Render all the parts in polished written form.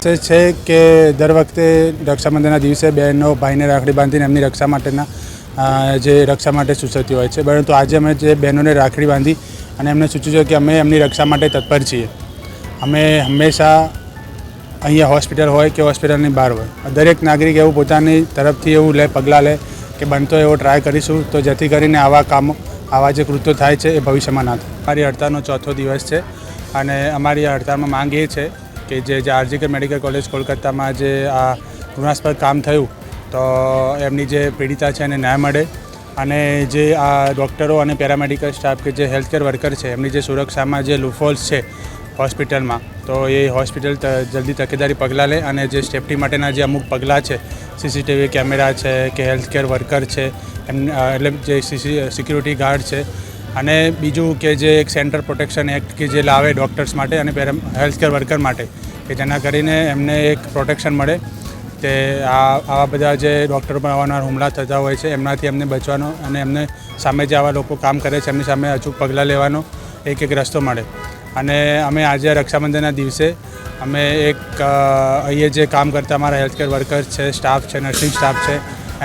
છે કે દર વખતે રક્ષાબંધનના દિવસે બહેનો ભાઈને રાખડી બાંધીને એમની રક્ષા માટે સૂચવતી હોય છે, પરંતુ આજે અમે જે બહેનોને રાખડી બાંધી અને એમને સૂચવ્યું છે કે અમે એમની રક્ષા માટે તત્પર છીએ. અમે હંમેશા અહીંયા હોસ્પિટલ હોય કે હોસ્પિટલની બહાર હોય, દરેક નાગરિક એવું પોતાની તરફથી એવું પગલાં લે કે બનતો એવો ટ્રાય કરીશું, તો જેથી કરીને આવા જે કૃત્યો થાય છે એ ભવિષ્યમાં ના થાય. અમારી હડતાળનો ચોથો દિવસ છે અને અમારી હડતાળમાં માંગ એ છે કે જે આરજીકર મેડિકલ કોલેજ કોલકાતામાં જે આ ઘૃણાસ્પદ કામ થયું, તો એમની જે પીડિતા છે એને ન્યાય મળે અને જે આ ડૉક્ટરો અને પેરામેડિકલ સ્ટાફ કે જે હેલ્થકેર વર્કર છે એમની જે સુરક્ષામાં જે લૂફોલ્સ છે હોસ્પિટલમાં, તો એ હોસ્પિટલ જલ્દી તકેદારી પગલાં લે અને જે સેફ્ટી માટેના જે અમુક પગલાં છે, સીસીટીવી કેમેરા છે કે હેલ્થકેર વર્કર છે એટલે જે સિક્યુરિટી ગાર્ડ છે, અને બીજું કે જે એક સેન્ટર પ્રોટેક્શન એક્ટ કે જે લાવે ડૉક્ટર્સ માટે અને હેલ્થકેર વર્કર માટે, કે જેના કરીને એમને એક પ્રોટેક્શન મળે. તે આવા બધા જે ડૉક્ટરો પર અવારનવાર હુમલા થતા હોય છે એમનાથી એમને બચવાનો અને એમને સામે જે આવા લોકો કામ કરે છે એમની સામે અચૂક પગલાં લેવાનો એક રસ્તો મળે. અને અમે આજે રક્ષાબંધનના દિવસે અમે અહીંયા જે કામ કરતા અમારા હેલ્થકેર વર્કર્સ છે, સ્ટાફ છે, નર્સિંગ સ્ટાફ છે,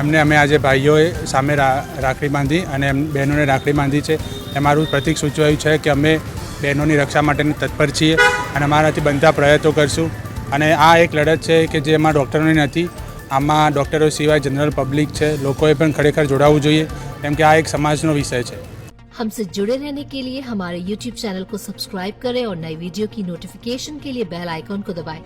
એમને અમે આજે ભાઈઓએ સામે રાખડી બાંધી અને બહેનોને રાખડી બાંધી છે. અમારું પ્રતીક સૂચવાયું છે કે અમે બહેનોની રક્ષા માટેની તત્પર છીએ અને અમારાથી બનતા પ્રયત્નો કરશું. અને આ એક લડત છે કે જે એમાં ડૉક્ટરોની નથી, આમાં ડૉક્ટરો સિવાય જનરલ પબ્લિક છે, લોકોએ પણ ખરેખર જોડાવવું જોઈએ, કેમ કે આ એક સમાજનો વિષય છે. हमसे जुड़े रहने के लिए हमारे YouTube चैनल को सब्सक्राइब करें और नई वीडियो की नोटिफिकेशन के लिए बेल आइकॉन को दबाएं.